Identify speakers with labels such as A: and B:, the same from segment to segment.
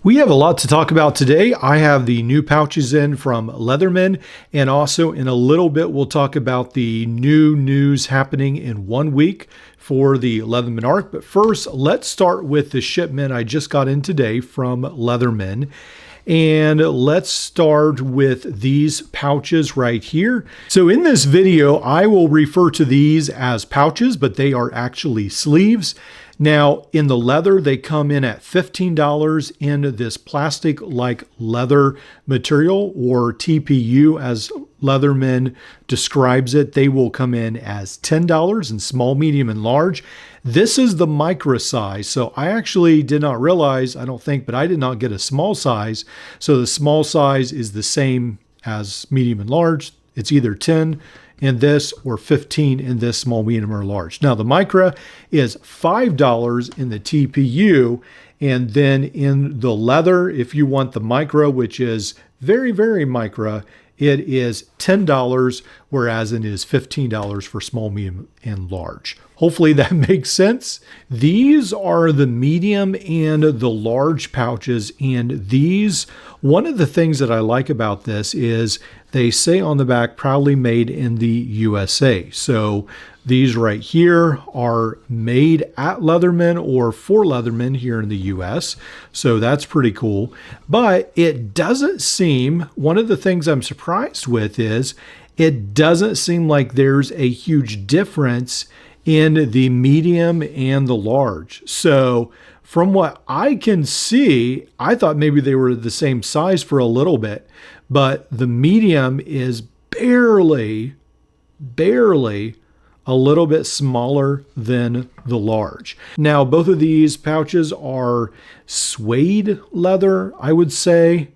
A: We have a lot to talk about today. I have the new pouches in from Leatherman, and also in a little bit we'll talk about the new news happening in 1 week for the Leatherman Arc. But first, let's start with the shipment I just got in today from Leatherman. And let's start with these pouches right here. So in this video, I will refer to these as pouches, but they are actually sleeves. Now, in the leather, they come in at $15 in this plastic-like leather material, or TPU as Leatherman describes it. They will come in as $10 in small, medium, and large. This is the micro size. So I actually did not realize, I don't think, but I did not get a small size. So the small size is the same as medium and large. It's either 10 in this or 15 in this small, medium, or large. Now the micro is $5 in the TPU, and then in the leather, if you want the micro, which is very, very micro, it is $10, whereas it is $15 for small, medium, and large. Hopefully that makes sense. These are the medium and the large pouches, and these, one of the things that I like about this is they say on the back, proudly made in the USA. So these right here are made at Leatherman or for Leatherman here in the US. So that's pretty cool. But it doesn't seem, one of the things I'm surprised with is it doesn't seem like there's a huge difference in the medium and the large. So from what I can see, I thought maybe they were the same size for a little bit, but the medium is barely a little bit smaller than the large. Now, both of these pouches are suede leather, I would say.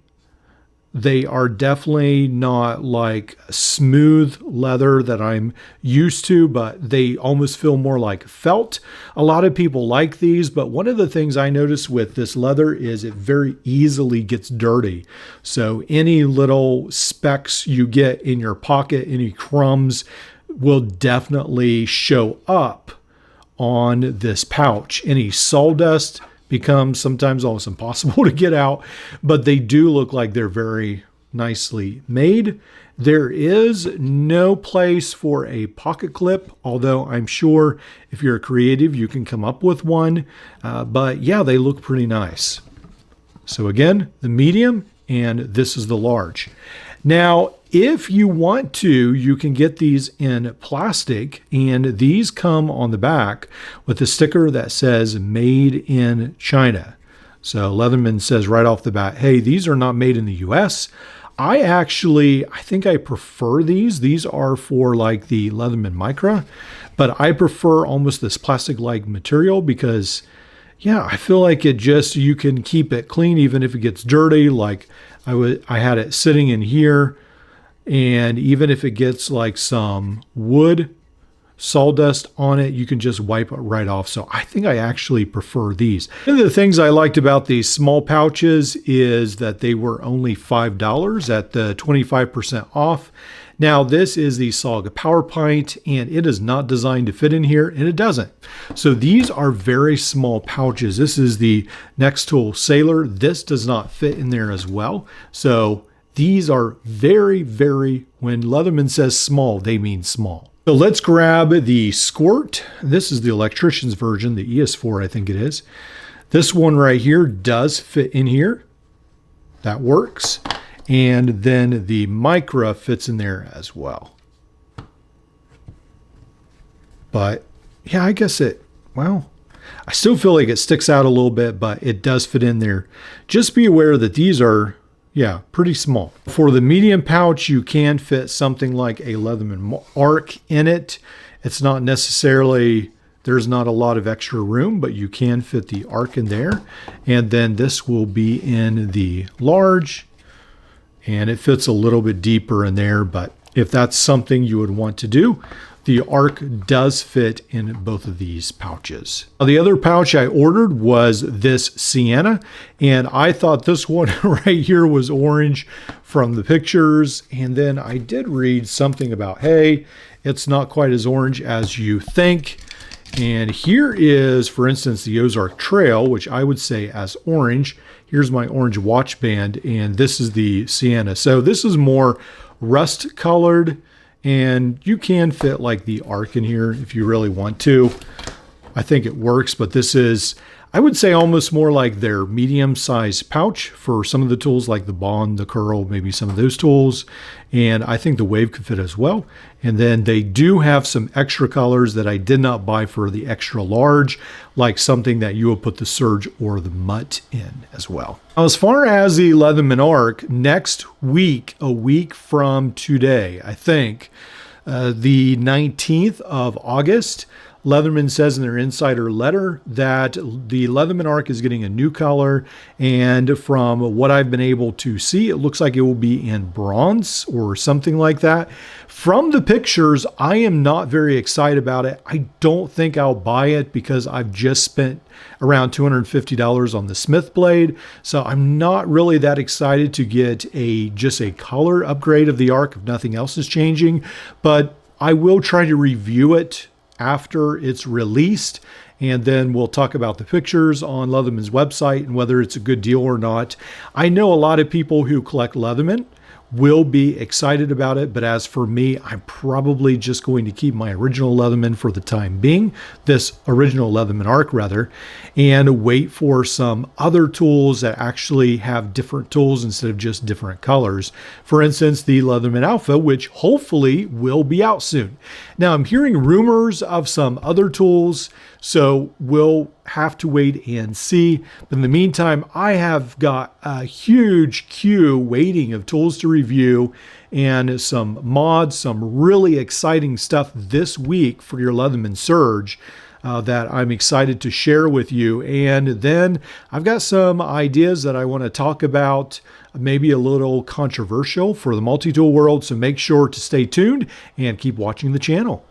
A: They are definitely not like smooth leather that I'm used to, but they almost feel more like felt. A lot of people like these, but one of the things I notice with this leather is it very easily gets dirty. So any little specks you get in your pocket, any crumbs, will definitely show up on this pouch. Any sawdust becomes sometimes almost impossible to get out, but they do look like they're very nicely made. There is no place for a pocket clip, although I'm sure if you're creative, you can come up with one. But yeah, they look pretty nice. So again, the medium, and this is the large. Now, if you want to, you can get these in plastic, and these come on the back with a sticker that says made in China. So Leatherman says right off the bat, hey, these are not made in the US. I think I prefer these. These are for like the Leatherman Micra, but I prefer almost this plastic-like material because, yeah, I feel like it just, you can keep it clean even if it gets dirty. Like I had it sitting in here, and even if it gets like some wood sawdust on it, you can just wipe it right off. So I think I actually prefer these. One of the things I liked about these small pouches is that they were only $5 at the 25% off. Now this is the Saga Power Pint, and it is not designed to fit in here, and it doesn't. So these are very small pouches. This is the Next Tool Sailor. This does not fit in there as well. So these are very, very, when Leatherman says small, they mean small. So let's grab the Squirt. This is the electrician's version, the ES4, I think it is. This one right here does fit in here. That works. And then the Micra fits in there as well. But yeah, I guess I still feel like it sticks out a little bit, but it does fit in there. Just be aware that these are, yeah, pretty small. For the medium pouch, you can fit something like a Leatherman Arc in it. It's not necessarily, there's not a lot of extra room, but you can fit the Arc in there. And then this will be in the large, and it fits a little bit deeper in there. But if that's something you would want to do, the Arc does fit in both of these pouches. Now, the other pouch I ordered was this Sienna, and I thought this one right here was orange from the pictures. And then I did read something about, hey, it's not quite as orange as you think. And here is, for instance, the Ozark Trail, which I would say as orange. Here's my orange watch band, and this is the Sienna. So this is more rust colored, and you can fit like the Arc in here if you really want to. I think it works, but this is, I would say, almost more like their medium-sized pouch for some of the tools like the Bond, the Curl, maybe some of those tools. And I think the Wave could fit as well. And then they do have some extra colors that I did not buy for the extra large, like something that you would put the Surge or the Mutt in as well. Now, as far as the Leatherman Arc, next week, a week from today, I think, the 19th of August, Leatherman says in their insider letter that the Leatherman Arc is getting a new color, and from what I've been able to see, it looks like it will be in bronze or something like that. From the pictures, I am not very excited about it. I don't think I'll buy it because I've just spent around $250 on the Smith blade, so I'm not really that excited to get just a color upgrade of the Arc if nothing else is changing, but I will try to review it after it's released, and then we'll talk about the pictures on Leatherman's website and whether it's a good deal or not. I know a lot of people who collect Leatherman will be excited about it, but as for me, I'm probably just going to keep my original Leatherman for the time being, this original Leatherman Arc rather, and wait for some other tools that actually have different tools instead of just different colors. For instance, the Leatherman Alpha, which hopefully will be out soon. Now, I'm hearing rumors of some other tools, so we'll have to wait and see. But in the meantime, I have got a huge queue waiting of tools to review and some mods, some really exciting stuff this week for your Leatherman Surge that I'm excited to share with you. And then I've got some ideas that I want to talk about, maybe a little controversial for the multi-tool world. So make sure to stay tuned and keep watching the channel.